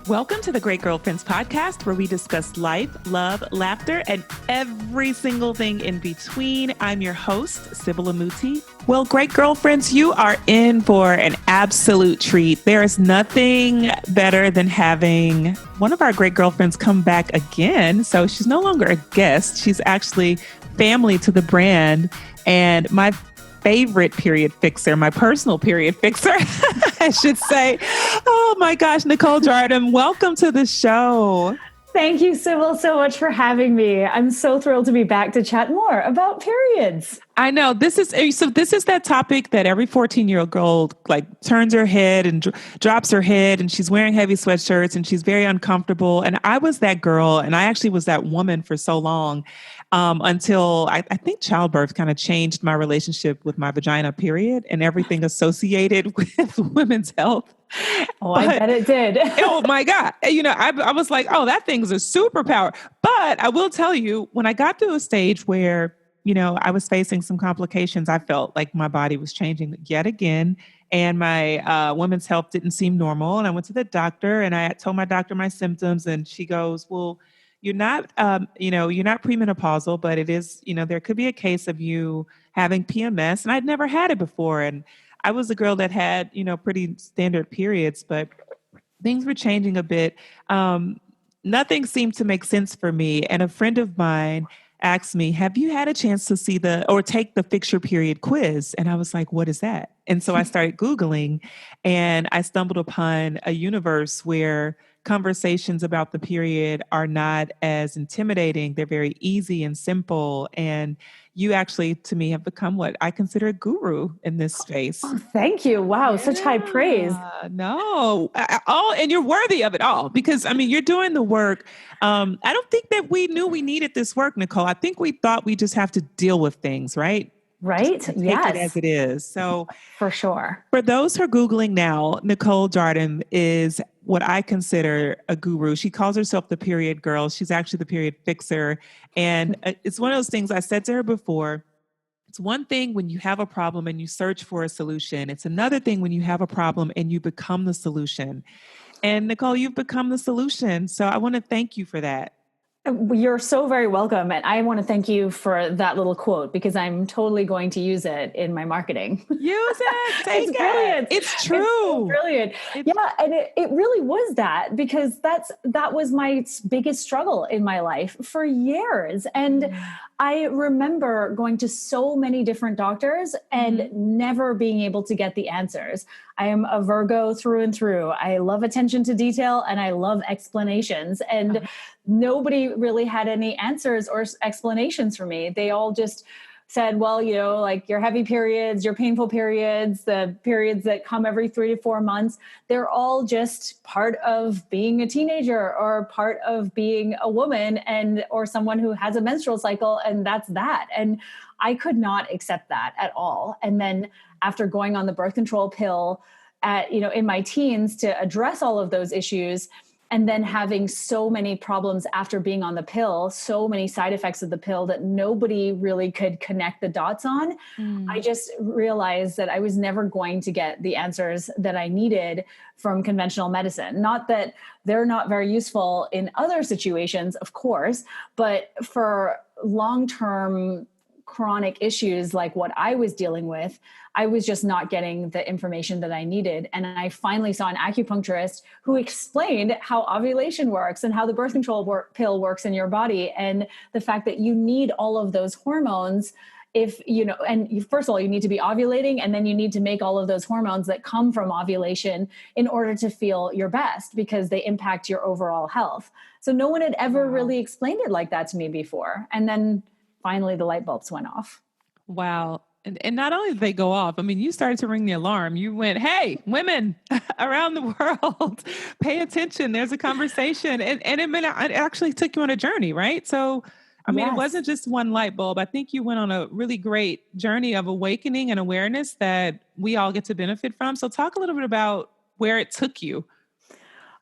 Welcome to the Great Girlfriends podcast, where we discuss life, love, laughter, and every single thing in between. I'm your host, Sybil Amuti. Well, Great Girlfriends, you are in for an absolute treat. There is nothing better than having one of our great girlfriends come back again. So she's no longer a guest. She's actually family to the brand. And my favorite period fixer, my personal period fixer, I should say. Oh my gosh, Nicole Jardim, welcome to the show. Thank you, Sybil, so much for having me. I'm so thrilled to be back to chat more about periods. I know this is that topic that every 14-year-old girl like turns her head and drops her head, and she's wearing heavy sweatshirts and she's very uncomfortable. And I was that girl, and I actually was that woman for so long. Until I think childbirth kind of changed my relationship with my vagina, period, and everything associated with women's health. I bet it did. Oh my God. I was like, oh, that thing's a superpower. But I will tell you, when I got to a stage where, I was facing some complications, I felt like my body was changing yet again. And my women's health didn't seem normal. And I went to the doctor and I told my doctor my symptoms, and she goes, well, you're not premenopausal, but it is, there could be a case of you having PMS. And I'd never had it before. And I was a girl that had, pretty standard periods, but things were changing a bit. Nothing seemed to make sense for me. And a friend of mine asked me, have you had a chance to take the Fix Your Period quiz? And I was like, what is that? And so I started Googling, and I stumbled upon a universe where conversations about the period are not as intimidating. They're very easy and simple. And you actually, to me, have become what I consider a guru in this space. Oh, thank you. Wow. Yeah. Such high praise. No, and you're worthy of it all, because you're doing the work. I don't think that we knew we needed this work, Nicole. I think we thought we just have to deal with things, right? Right. Take yes. it as it is. So for sure. For those who are Googling now, Nicole Jardim is what I consider a guru. She calls herself the period girl. She's actually the period fixer. And it's one of those things I said to her before. It's one thing when you have a problem and you search for a solution. It's another thing when you have a problem and you become the solution. And Nicole, you've become the solution. So I want to thank you for that. You're so very welcome. And I want to thank you for that little quote, because I'm totally going to use it in my marketing. Use it. Take it's brilliant. It's true. It's so brilliant. Yeah. And it really was that, because that was my biggest struggle in my life for years. And I remember going to so many different doctors and never being able to get the answers. I am a Virgo through and through. I love attention to detail and I love explanations. And nobody really had any answers or explanations for me. They all just said, well, like your heavy periods, your painful periods, the periods that come every 3 to 4 months, they're all just part of being a teenager or part of being a woman or someone who has a menstrual cycle. And that's that. And I could not accept that at all. And then after going on the birth control pill in my teens to address all of those issues, and then having so many problems after being on the pill, so many side effects of the pill that nobody really could connect the dots on. I just realized that I was never going to get the answers that I needed from conventional medicine. Not that they're not very useful in other situations, of course, but for long-term chronic issues like what I was dealing with, I was just not getting the information that I needed. And I finally saw an acupuncturist who explained how ovulation works and how the birth control pill works in your body. And the fact that you need all of those hormones first of all, you need to be ovulating, and then you need to make all of those hormones that come from ovulation in order to feel your best, because they impact your overall health. So no one had ever really explained it like that to me before. And then finally the light bulbs went off. Wow. And not only did they go off, you started to ring the alarm. You went, hey, women around the world, pay attention. There's a conversation. And it actually took you on a journey, right? So, Yes. It wasn't just one light bulb. I think you went on a really great journey of awakening and awareness that we all get to benefit from. So talk a little bit about where it took you.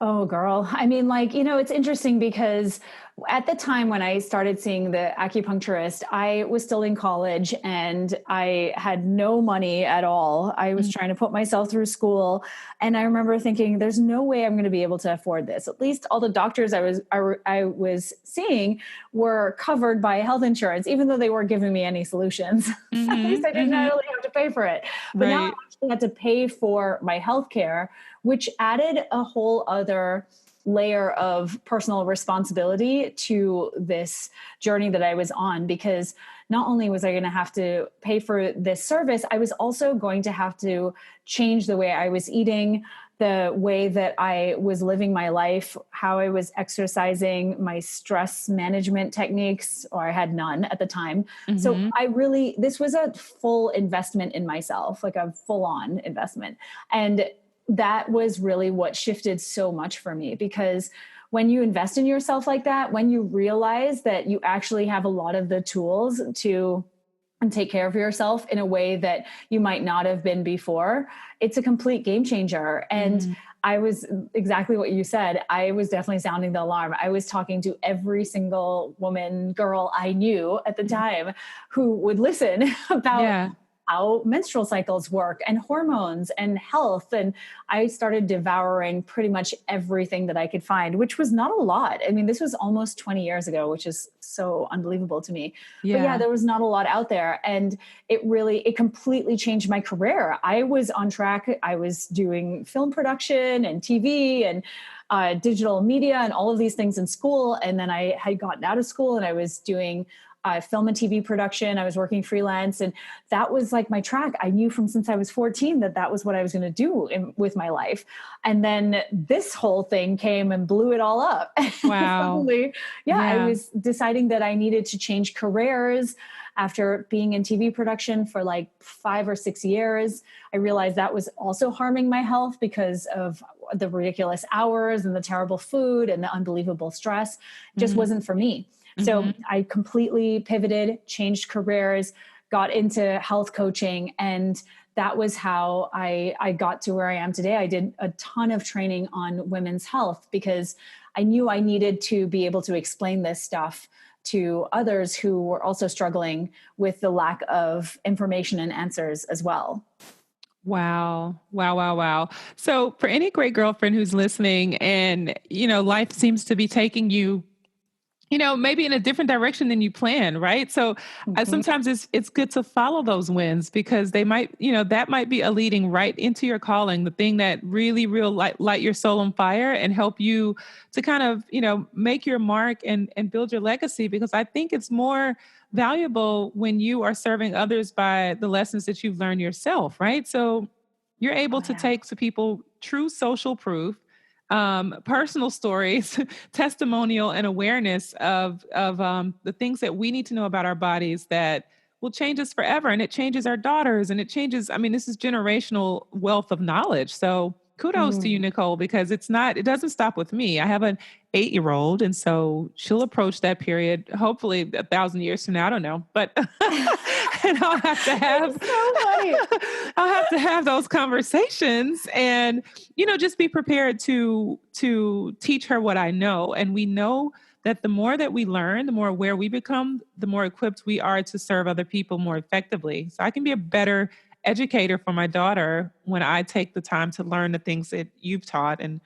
Oh, girl. I mean, like, it's interesting because at the time when I started seeing the acupuncturist, I was still in college and I had no money at all. I was Mm, trying to put myself through school. And I remember thinking, there's no way I'm going to be able to afford this. At least all the doctors I was seeing were covered by health insurance, even though they weren't giving me any solutions. At least mhm, I didn't mhm. really have to pay for it. But now I Right. actually had to pay for my health care, which added a whole other layer of personal responsibility to this journey that I was on, because not only was I going to have to pay for this service, I was also going to have to change the way I was eating, the way that I was living my life, how I was exercising, my stress management techniques, or I had none at the time. So Mhm. this was a full investment in myself, like a full on investment. And that was really what shifted so much for me, because when you invest in yourself like that, when you realize that you actually have a lot of the tools to and take care of yourself in a way that you might not have been before, it's a complete game changer. And Mhm. I was exactly what you said. I was definitely sounding the alarm. I was talking to every single woman, girl I knew at the Mhm. time who would listen about Yeah. how menstrual cycles work and hormones and health. And I started devouring pretty much everything that I could find, which was not a lot. I mean, this was almost 20 years ago, which is so unbelievable to me. But yeah, Yeah. there was not a lot out there. And it completely changed my career. I was on track. I was doing film production and TV and digital media and all of these things in school. And then I had gotten out of school and I was doing film and TV production. I was working freelance, and that was like my track. I knew from since I was 14 that that was what I was going to do with my life. And then this whole thing came and blew it all up. Wow. Suddenly, yeah, I Yeah. was deciding that I needed to change careers. After being in TV production for like 5 or 6 years, I realized that was also harming my health because of the ridiculous hours and the terrible food and the unbelievable stress. It just Mhm. wasn't for me. So Mhm. I completely pivoted, changed careers, got into health coaching, and that was how I got to where I am today. I did a ton of training on women's health because I knew I needed to be able to explain this stuff to others who were also struggling with the lack of information and answers as well. Wow. Wow, wow, wow. So for any great girlfriend who's listening and, life seems to be taking you, maybe in a different direction than you planned, right? So Mhm. sometimes it's good to follow those winds because they might, that might be a leading right into your calling, the thing that really real light your soul on fire and help you to kind of, make your mark and build your legacy. Because I think it's more valuable when you are serving others by the lessons that you've learned yourself, right? So you're able Oh, to yeah. take to people true social proof, personal stories, testimonial, and awareness of the things that we need to know about our bodies that will change us forever, and it changes our daughters, and it changes. I mean, this is generational wealth of knowledge. So kudos to you, Mm. Nicole, because it doesn't stop with me. I have an 8-year-old, and so she'll approach that period hopefully 1,000 years from now. I don't know, but and I'll have to have It's so funny. I'll have to have those conversations and just be prepared to teach her what I know. And we know that the more that we learn, the more aware we become, the more equipped we are to serve other people more effectively. So I can be a better educator for my daughter when I take the time to learn the things that you've taught and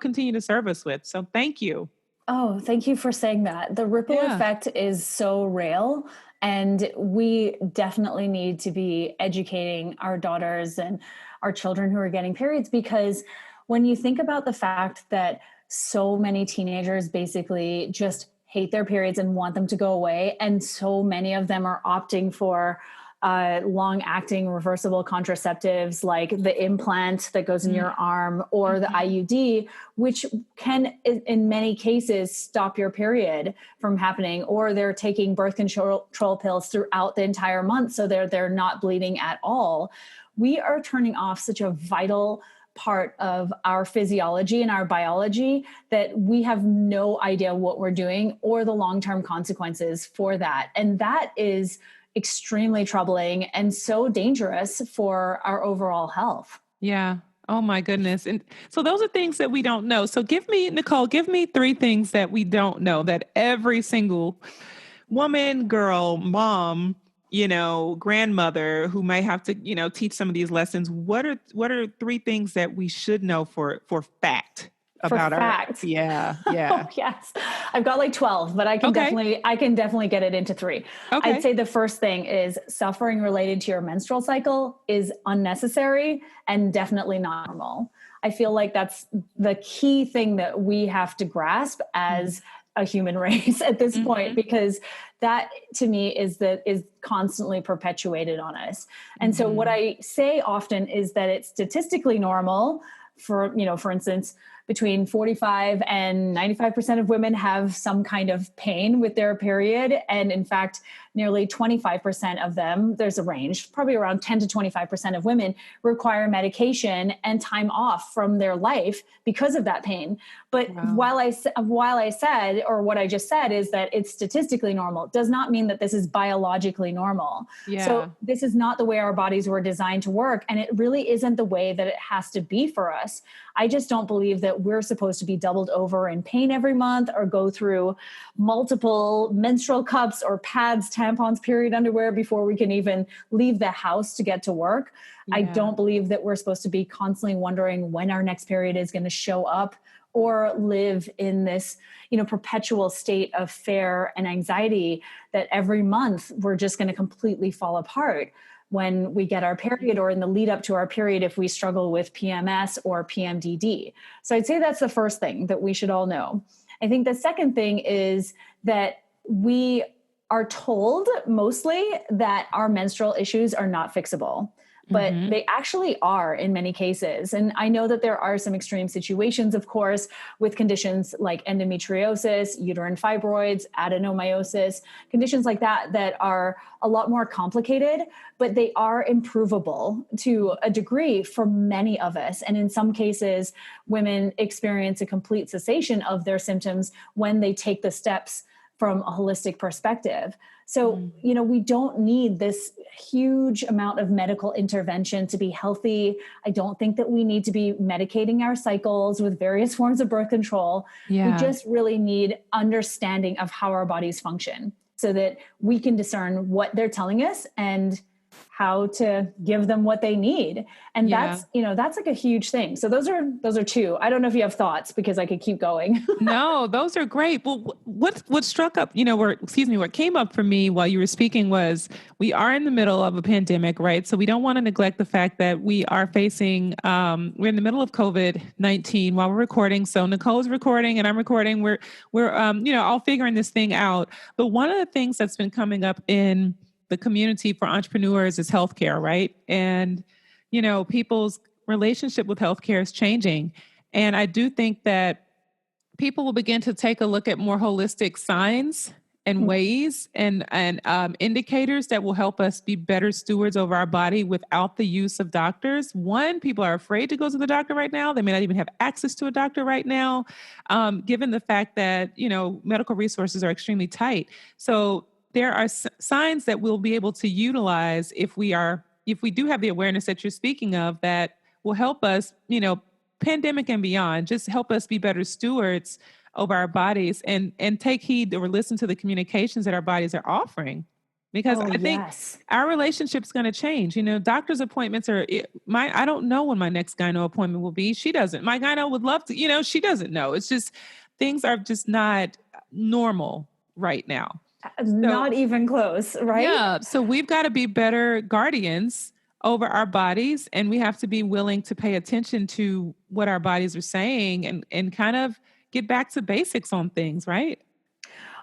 continue to serve us with. So thank you. Oh, thank you for saying that. The ripple Yeah. effect is so real. And we definitely need to be educating our daughters and our children who are getting periods, because when you think about the fact that so many teenagers basically just hate their periods and want them to go away, and so many of them are opting for long acting reversible contraceptives like the implant that goes in Mm, your arm or the mhm, IUD, which can, in many cases, stop your period from happening, or they're taking birth control pills throughout the entire month so they're not bleeding at all. We are turning off such a vital part of our physiology and our biology that we have no idea what we're doing or the long-term consequences for that. And that is extremely troubling and so dangerous for our overall health. yeah. Oh my goodness. And so those are things that we don't know. So Nicole, give me three things that we don't know that every single woman, girl, mom, grandmother who might have to, teach some of these lessons. What are three things that we should know for fact For about our fact. yeah. Oh, yes. I've got like 12, but Okay. I can definitely get it into three. I'd Okay. say the first thing is suffering related to your menstrual cycle is unnecessary and definitely not normal. I feel like that's the key thing that we have to grasp as a human race at this point, Mm-hmm. because that to me is constantly perpetuated on us. And so what Mm-hmm. I say often is that it's statistically normal for instance, between 45 and 95% of women have some kind of pain with their period. And in fact, nearly 25% of them, there's a range, probably around 10 to 25% of women require medication and time off from their life because of that pain. But Wow. while I said, or what I just said is that it's statistically normal, does not mean that this is biologically normal. So Yeah. this is not the way our bodies were designed to work. And it really isn't the way that it has to be for us. I just don't believe that we're supposed to be doubled over in pain every month or go through multiple menstrual cups or pads, tampons, period underwear before we can even leave the house to get to work. I Yeah. don't believe that we're supposed to be constantly wondering when our next period is going to show up or live in this, perpetual state of fear and anxiety that every month we're just going to completely fall apart when we get our period or in the lead up to our period if we struggle with PMS or PMDD. So I'd say that's the first thing that we should all know. I think the second thing is that we are told mostly that our menstrual issues are not fixable, but Mm-hmm. they actually are in many cases. And I know that there are some extreme situations, of course, with conditions like endometriosis, uterine fibroids, adenomyosis, conditions like that that are a lot more complicated, but they are improvable to a degree for many of us. And in some cases, women experience a complete cessation of their symptoms when they take the steps from a holistic perspective. So, we don't need this huge amount of medical intervention to be healthy. I don't think that we need to be medicating our cycles with various forms of birth control. We Yeah. just really need understanding of how our bodies function so that we can discern what they're telling us and how to give them what they need. And Yeah. that's like a huge thing. So those are two. I don't know if you have thoughts because I could keep going. No, those are great. Well, what struck up, what came up for me while you were speaking was we are in the middle of a pandemic, right? So we don't want to neglect the fact that we are facing, we're in the middle of COVID-19 while we're recording. So Nicole's recording and I'm recording. We're all figuring this thing out. But one of the things that's been coming up in the community for entrepreneurs is healthcare, right? And people's relationship with healthcare is changing, and I do think that people will begin to take a look at more holistic signs and ways and indicators that will help us be better stewards over our body without the use of doctors. One, people are afraid to go to the doctor right now. They may not even have access to a doctor right now, given the fact that medical resources are extremely tight. So there are signs that we'll be able to utilize if we do have the awareness that you're speaking of that will help us, pandemic and beyond, just help us be better stewards over our bodies and take heed or listen to the communications that our bodies are offering. Because Oh, I think yes. our relationship's going to change. Doctor's appointments I don't know when my next gyno appointment will be. She doesn't. My gyno would love to, she doesn't know. It's just things are just not normal right now. So Not even close, right? yeah, so we've got to be better guardians over our bodies, and we have to be willing to pay attention to what our bodies are saying and kind of get back to basics on things, right?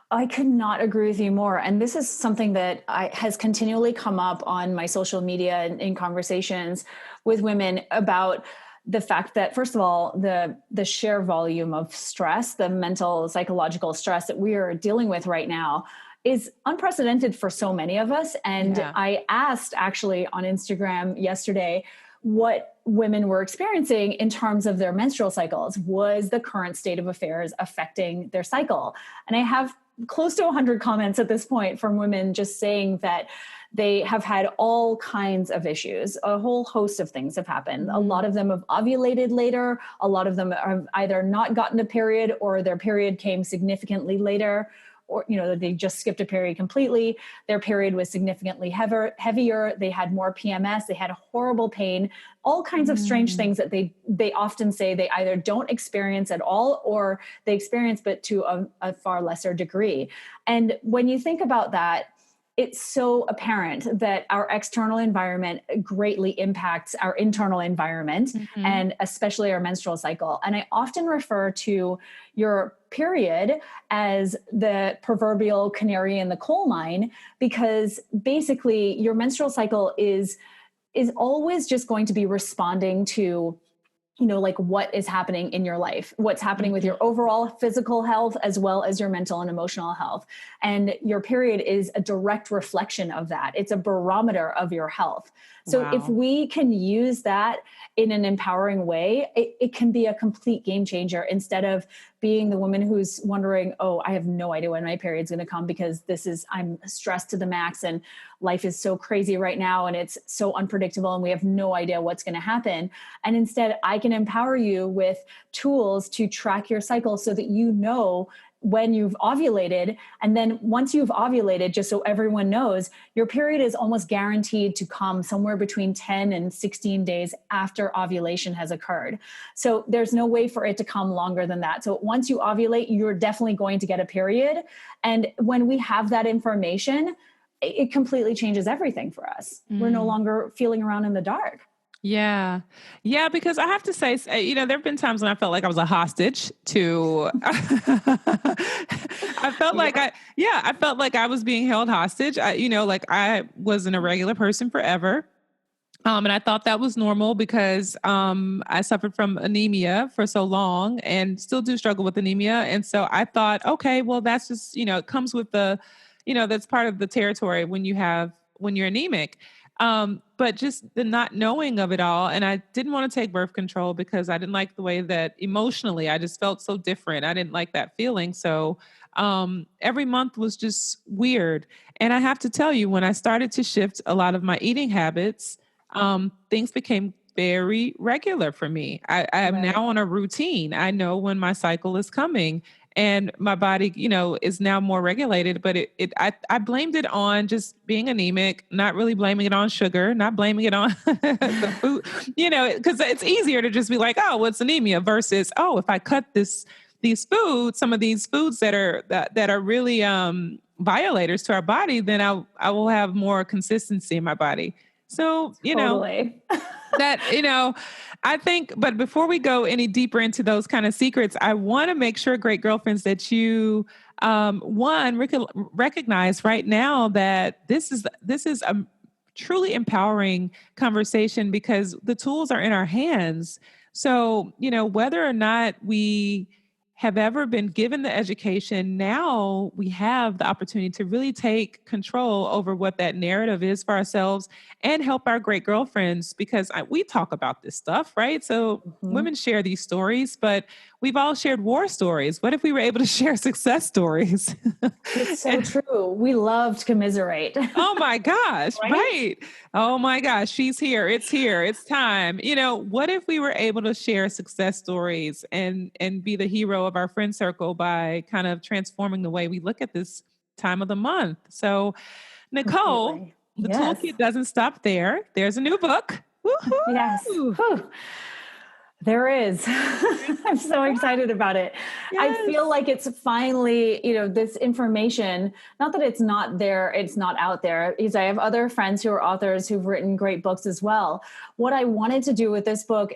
I could not agree with you more. And this is something that has continually come up on my social media and in conversations with women about the fact that, first of all, the sheer volume of stress, the mental, psychological stress that we are dealing with right now is unprecedented for so many of us. And Yeah. I asked actually on Instagram yesterday what women were experiencing in terms of their menstrual cycles. Was the current state of affairs affecting their cycle? And I have close to 100 comments at this point from women just saying that they have had all kinds of issues. A whole host of things have happened. A lot of them have ovulated later. A lot of them have either not gotten a period, or their period came significantly later, or, they just skipped a period completely. Their period was significantly heavier. They had more PMS. They had horrible pain, all kinds of strange things that they often say they either don't experience at all, or they experience, but to a far lesser degree. And when you think about that, it's so apparent that our external environment greatly impacts our internal environment, and especially our menstrual cycle. And I often refer to your period as the proverbial canary in the coal mine, because basically your menstrual cycle is always just going to be responding to like what is happening in your life, what's happening with your overall physical health, as well as your mental and emotional health. And your period is a direct reflection of that. It's a barometer of your health. So if we can use that in an empowering way, it can be a complete game changer, instead of being the woman who's wondering, oh, I have no idea when my period's going to come, because I'm stressed to the max and life is so crazy right now and it's so unpredictable and we have no idea what's going to happen. And instead, I can empower you with tools to track your cycle so that you know when you've ovulated. And then once you've ovulated, just so everyone knows, your period is almost guaranteed to come somewhere between 10 and 16 days after ovulation has occurred. So there's no way for it to come longer than that. So once you ovulate, you're definitely going to get a period. And when we have that information, it completely changes everything for us. We're no longer feeling around in the dark. Yeah. Yeah. Because I have to say, there have been times when I felt like I was a hostage to, I felt like I felt like I was being held hostage. Like I wasn't a regular person forever. And I thought that was normal because I suffered from anemia for so long and still do struggle with anemia. And so I thought, okay, well, that's just, it comes with that's part of the territory when you're anemic. But just the not knowing of it all. And I didn't want to take birth control because I didn't like the way that emotionally I just felt so different. I didn't like that feeling. So every month was just weird. And I have to tell you, when I started to shift a lot of my eating habits, things became very regular for me. I am now on a routine. I know when my cycle is coming. And my body, is now more regulated, but I blamed it on just being anemic, not really blaming it on sugar, not blaming it on the food, because it's easier to just be like, oh, what's anemia versus, oh, if I cut some of these foods that are really violators to our body, then I will have more consistency in my body. So, Totally. that, I think, but before we go any deeper into those kind of secrets, I want to make sure, great girlfriends, that you, recognize right now that this is a truly empowering conversation, because the tools are in our hands. So, whether or not we have ever been given the education, now we have the opportunity to really take control over what that narrative is for ourselves and help our great girlfriends, because we talk about this stuff, right? So women share these stories, but we've all shared war stories. What if we were able to share success stories? It's so true. We love to commiserate. Oh my gosh. Right? Oh my gosh. She's here. It's here. It's time. What if we were able to share success stories and be the hero of our friend circle by kind of transforming the way we look at this time of the month? So, Nicole, Completely. the Yes. toolkit doesn't stop there. There's a new book. Woo-hoo! Yes. Whew. There is. I'm so excited about it. Yes. I feel like it's finally, this information, not that it's not there, it's not out there, because I have other friends who are authors who've written great books as well. What I wanted to do with this book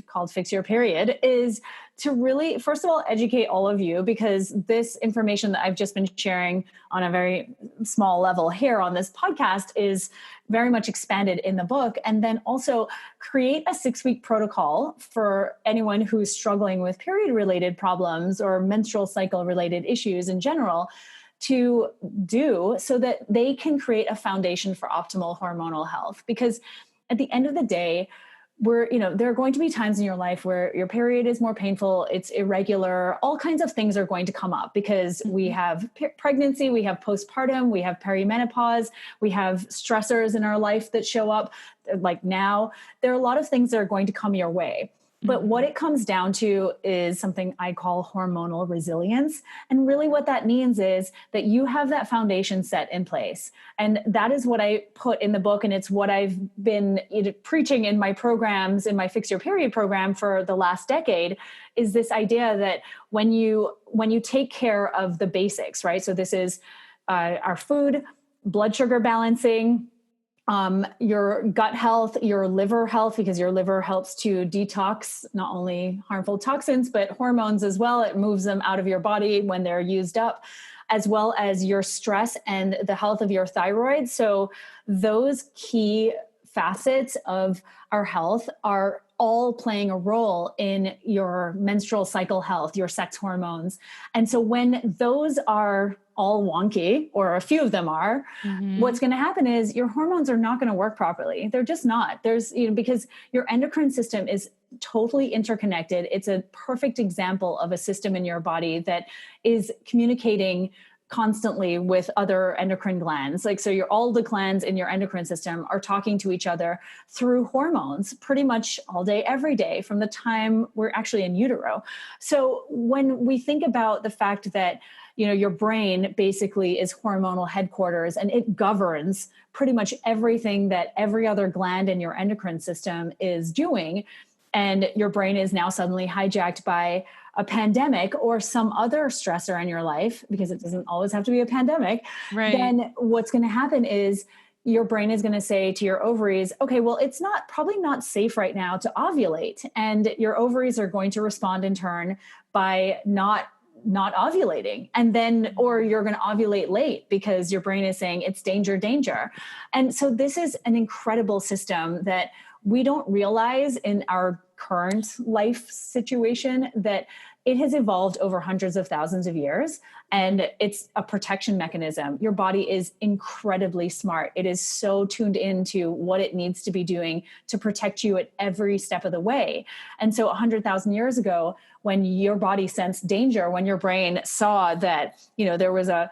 called Fix Your Period is to really, first of all, educate all of you, because this information that I've just been sharing on a very small level here on this podcast is very much expanded in the book. And then also create a 6-week protocol for anyone who's struggling with period-related problems or menstrual cycle-related issues in general to do, so that they can create a foundation for optimal hormonal health. Because at the end of the day, there are going to be times in your life where your period is more painful, it's irregular, all kinds of things are going to come up because we have pregnancy, we have postpartum, we have perimenopause, we have stressors in our life that show up. Like now, there are a lot of things that are going to come your way. But what it comes down to is something I call hormonal resilience. And really what that means is that you have that foundation set in place. And that is what I put in the book. And it's what I've been preaching in my programs, in my Fix Your Period program for the last decade, is this idea that when you take care of the basics, right? So this is our food, blood sugar balancing, your gut health, your liver health, because your liver helps to detox not only harmful toxins, but hormones as well. It moves them out of your body when they're used up, as well as your stress and the health of your thyroid. So those key facets of our health are all playing a role in your menstrual cycle health, your sex hormones. And so when those are all wonky, or a few of them are, what's going to happen is your hormones are not going to work properly. They're just not. Because your endocrine system is totally interconnected. It's a perfect example of a system in your body that is communicating constantly with other endocrine glands. So all the glands in your endocrine system are talking to each other through hormones pretty much all day, every day from the time we're actually in utero. So when we think about the fact that, your brain basically is hormonal headquarters and it governs pretty much everything that every other gland in your endocrine system is doing, and your brain is now suddenly hijacked by a pandemic or some other stressor in your life, because it doesn't always have to be a pandemic, then what's going to happen is your brain is going to say to your ovaries, okay, well, it's probably not safe right now to ovulate. And your ovaries are going to respond in turn by not ovulating. And then, or you're going to ovulate late because your brain is saying it's danger, danger. And so this is an incredible system that we don't realize in our current life situation, that it has evolved over hundreds of thousands of years, and it's a protection mechanism. Your body is incredibly smart. It is so tuned into what it needs to be doing to protect you at every step of the way. And so 100,000 years ago, when your body sensed danger, when your brain saw that, there was a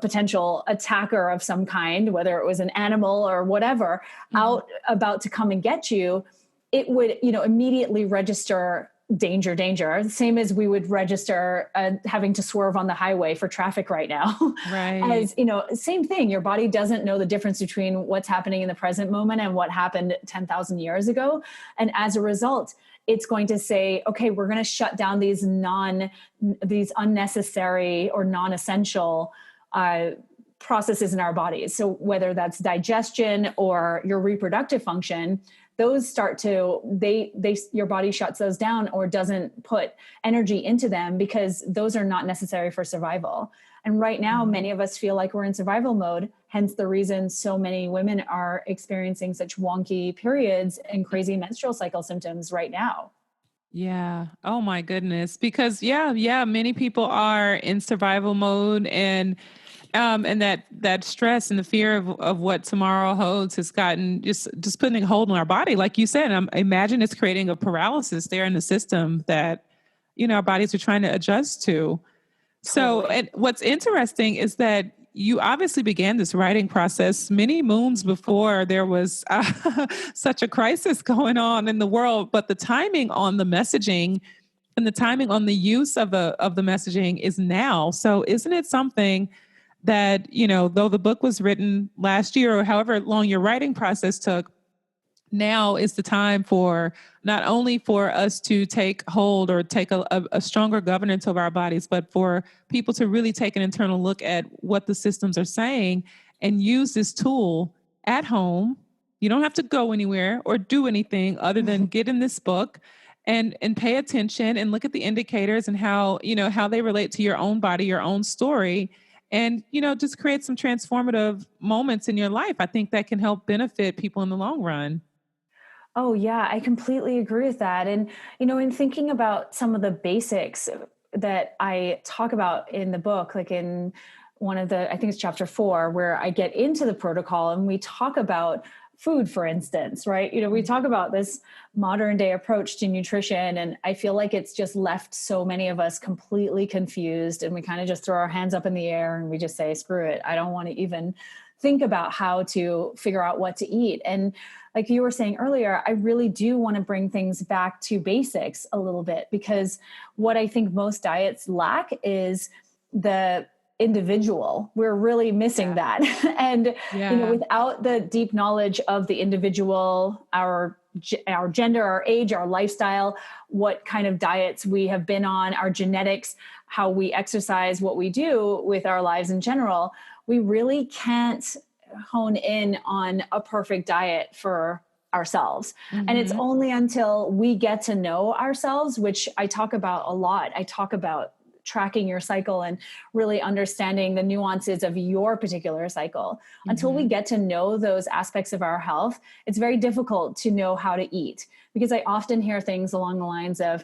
potential attacker of some kind, whether it was an animal or whatever, out about to come and get you, it would, immediately register danger, danger, same as we would register having to swerve on the highway for traffic right now. As same thing, your body doesn't know the difference between what's happening in the present moment and what happened 10,000 years ago. And as a result, it's going to say, okay, we're going to shut down these unnecessary or non-essential processes in our bodies. So whether that's digestion or your reproductive function, those start to, your body shuts those down or doesn't put energy into them because those are not necessary for survival. And right now, many of us feel like we're in survival mode, hence the reason so many women are experiencing such wonky periods and crazy menstrual cycle symptoms right now. Yeah. Oh my goodness. Because many people are in survival mode, and that stress and the fear of what tomorrow holds has gotten just putting a hold on our body. Like you said, I imagine it's creating a paralysis there in the system that, our bodies are trying to adjust to. So, and what's interesting is that you obviously began this writing process many moons before there was such a crisis going on in the world, but the timing on the messaging and the timing on the use of the messaging is now. So isn't it something that, though the book was written last year or however long your writing process took, now is the time for not only for us to take hold or take a stronger governance of our bodies, but for people to really take an internal look at what the systems are saying and use this tool at home. You don't have to go anywhere or do anything other than get in this book and pay attention and look at the indicators and how they relate to your own body, your own story, and just create some transformative moments in your life. I think that can help benefit people in the long run. Oh, yeah, I completely agree with that. And, in thinking about some of the basics that I talk about in the book, like in one of I think it's chapter 4, where I get into the protocol and we talk about food, for instance, right? We talk about this modern day approach to nutrition, and I feel like it's just left so many of us completely confused, and we kind of just throw our hands up in the air and we just say, screw it. I don't want to even think about how to figure out what to eat. And like you were saying earlier, I really do want to bring things back to basics a little bit, because what I think most diets lack is the individual. We're really missing that. And, without the deep knowledge of the individual, our gender, our age, our lifestyle, what kind of diets we have been on, our genetics, how we exercise, what we do with our lives in general, we really can't hone in on a perfect diet for ourselves. And it's only until we get to know ourselves, which I talk about a lot. I talk about tracking your cycle and really understanding the nuances of your particular cycle. Until we get to know those aspects of our health, it's very difficult to know how to eat, because I often hear things along the lines of,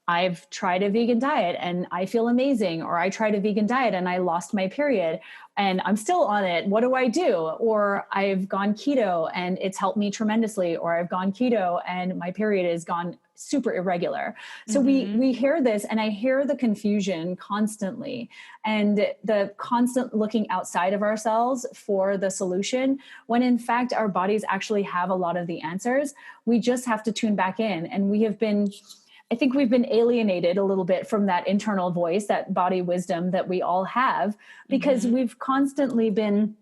I've tried a vegan diet and I feel amazing, or I tried a vegan diet and I lost my period and I'm still on it. What do I do? Or I've gone keto and it's helped me tremendously, or I've gone keto and my period has gone super irregular. So we hear this, and I hear the confusion constantly, and the constant looking outside of ourselves for the solution, when in fact our bodies actually have a lot of the answers. We just have to tune back in. And I think we've been alienated a little bit from that internal voice, that body wisdom that we all have, because we've constantly been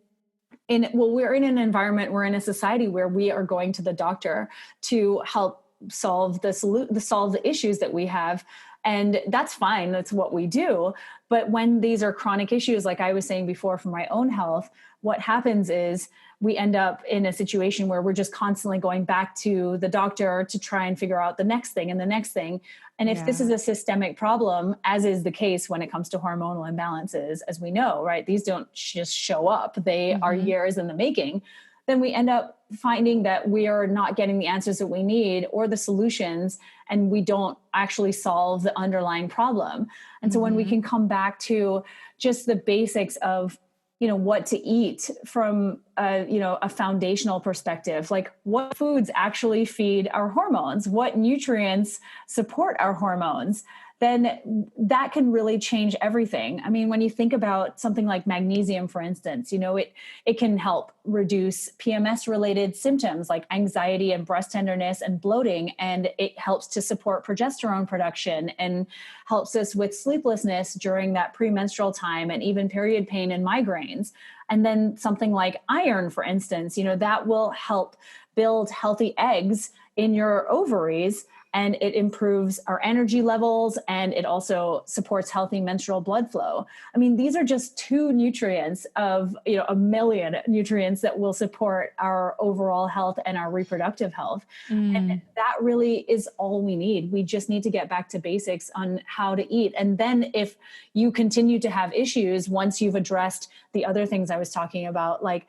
we're in an environment, we're in a society where we are going to the doctor to help solve the issues that we have. And that's fine. That's what we do. But when these are chronic issues, like I was saying before, for my own health, what happens is we end up in a situation where we're just constantly going back to the doctor to try and figure out the next thing and the next thing. And if this is a systemic problem, as is the case when it comes to hormonal imbalances, as we know, right? These don't just show up. They are years in the making. Then we end up finding that we are not getting the answers that we need or the solutions, and we don't actually solve the underlying problem. And so when we can come back to just the basics of, what to eat from a foundational perspective, like what foods actually feed our hormones, what nutrients support our hormones, then that can really change everything. I mean, when you think about something like magnesium, for instance, it can help reduce PMS related symptoms like anxiety and breast tenderness and bloating. And it helps to support progesterone production and helps us with sleeplessness during that premenstrual time, and even period pain and migraines. And then something like iron, for instance, that will help build healthy eggs in your ovaries, and it improves our energy levels, and it also supports healthy menstrual blood flow. I mean, these are just two nutrients of, a million nutrients that will support our overall health and our reproductive health. And that really is all we need. We just need to get back to basics on how to eat. And then if you continue to have issues, once you've addressed the other things I was talking about, like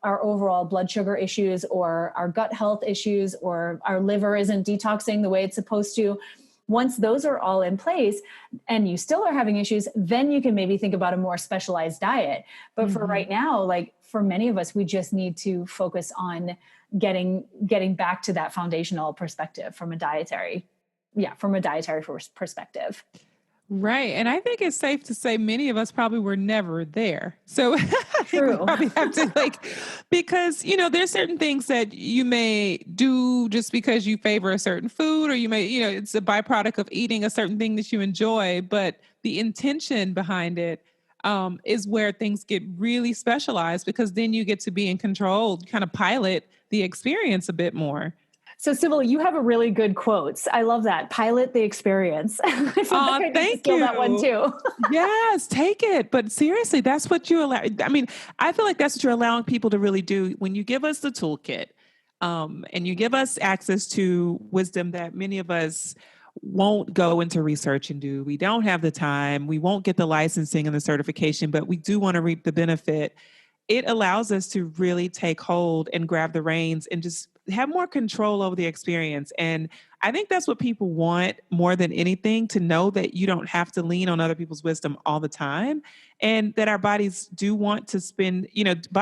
our overall blood sugar issues, or our gut health issues, or our liver isn't detoxing the way it's supposed to, once those are all in place and you still are having issues, then you can maybe think about a more specialized diet. But for right now, like for many of us, we just need to focus on getting back to that foundational perspective from a dietary perspective. Right. And I think it's safe to say many of us probably were never there. So I think we probably have to because, there's certain things that you may do just because you favor a certain food, or you may, it's a byproduct of eating a certain thing that you enjoy, but the intention behind it is where things get really specialized, because then you get to be in control, kind of pilot the experience a bit more. So, Sybil, you have a really good quotes. I love that. Pilot the experience. I feel like I need to steal that one too. Yes, take it. But seriously, that's what you allow. I mean, I feel like that's what you're allowing people to really do when you give us the toolkit, and you give us access to wisdom that many of us won't go into research and do. We don't have the time. We won't get the licensing and the certification, but we do want to reap the benefit. It allows us to really take hold and grab the reins and just have more control over the experience. And I think that's what people want more than anything, to know that you don't have to lean on other people's wisdom all the time, and that our bodies do want to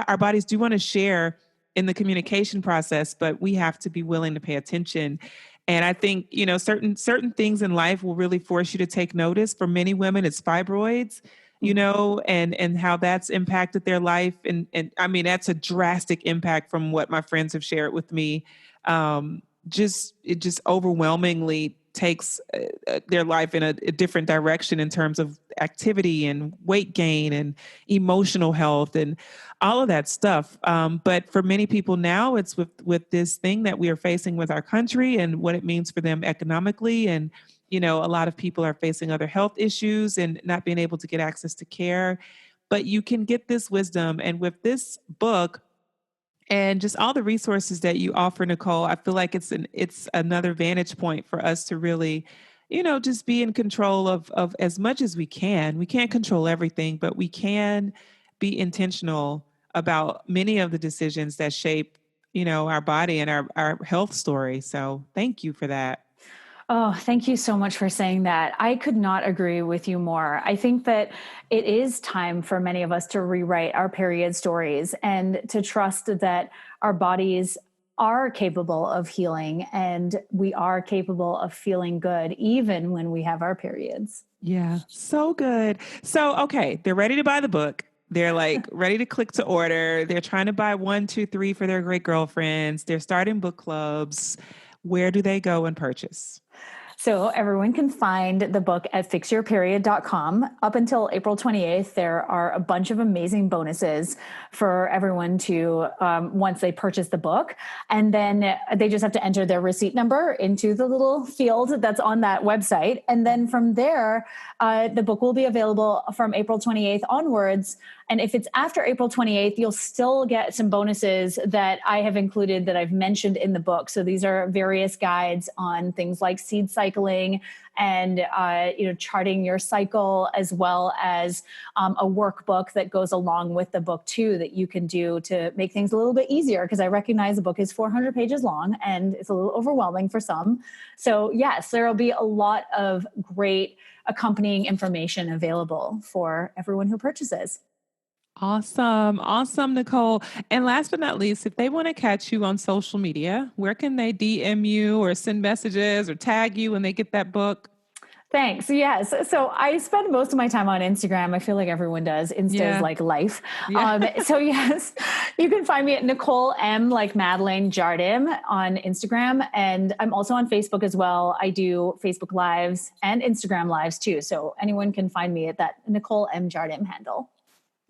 our bodies do want to share in the communication process, but we have to be willing to pay attention. And I think, certain things in life will really force you to take notice. For many women, it's fibroids, and how that's impacted their life. And I mean, that's a drastic impact from what my friends have shared with me. It just overwhelmingly takes their life in a different direction in terms of activity and weight gain and emotional health and all of that stuff. But for many people now, it's with this thing that we are facing with our country and what it means for them economically. And, a lot of people are facing other health issues and not being able to get access to care. But you can get this wisdom. And with this book, and just all the resources that you offer, Nicole, I feel like it's another vantage point for us to really, just be in control of as much as we can. We can't control everything, but we can be intentional about many of the decisions that shape, our body and our health story. So thank you for that. Oh, thank you so much for saying that. I could not agree with you more. I think that it is time for many of us to rewrite our period stories and to trust that our bodies are capable of healing and we are capable of feeling good even when we have our periods. Yeah, so good. So, okay, they're ready to buy the book. They're like ready to click to order. They're trying to buy 1, 2, 3 for their great girlfriends. They're starting book clubs. Where do they go and purchase? So everyone can find the book at fixyourperiod.com. Up until April 28th, there are a bunch of amazing bonuses for everyone to, once they purchase the book. And then they just have to enter their receipt number into the little field that's on that website. And then from there, the book will be available from April 28th onwards. And if it's after April 28th, you'll still get some bonuses that I have included that I've mentioned in the book. So these are various guides on things like seed cycling and charting your cycle, as well as a workbook that goes along with the book too, that you can do to make things a little bit easier. Because I recognize the book is 400 pages long and it's a little overwhelming for some. So yes, there will be a lot of great accompanying information available for everyone who purchases. Awesome. Awesome, Nicole. And last but not least, if they want to catch you on social media, where can they DM you or send messages or tag you when they get that book? Thanks. Yes. So I spend most of my time on Instagram. I feel like everyone does. Insta is like life. Yeah. So yes, you can find me at Nicole M, like Madeleine Jardim on Instagram. And I'm also on Facebook as well. I do Facebook Lives and Instagram Lives too. So anyone can find me at that Nicole M Jardim handle.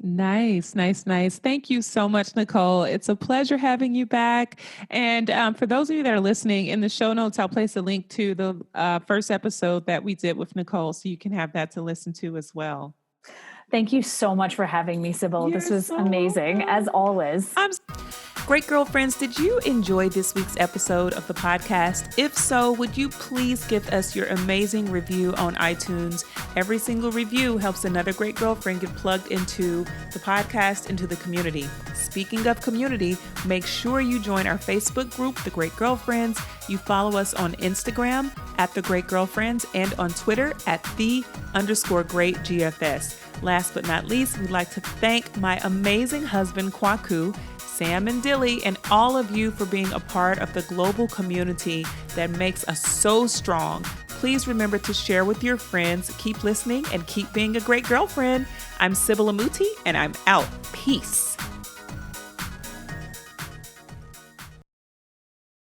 Nice, nice, nice. Thank you so much, Nicole. It's a pleasure having you back. And for those of you that are listening, in the show notes, I'll place a link to the first episode that we did with Nicole, so you can have that to listen to as well. Thank you so much for having me, Sybil. This was amazing, as always. Great girlfriends, did you enjoy this week's episode of the podcast? If so, would you please give us your amazing review on iTunes? Every single review helps another great girlfriend get plugged into the podcast, into the community. Speaking of community, make sure you join our Facebook group, The Great Girlfriends. You follow us on Instagram at The Great Girlfriends and on Twitter at @the_greatGFS. Last but not least, we'd like to thank my amazing husband, Kwaku, Sam and Dilly, and all of you for being a part of the global community that makes us so strong. Please remember to share with your friends. Keep listening and keep being a great girlfriend. I'm Sybil Amuti, and I'm out. Peace.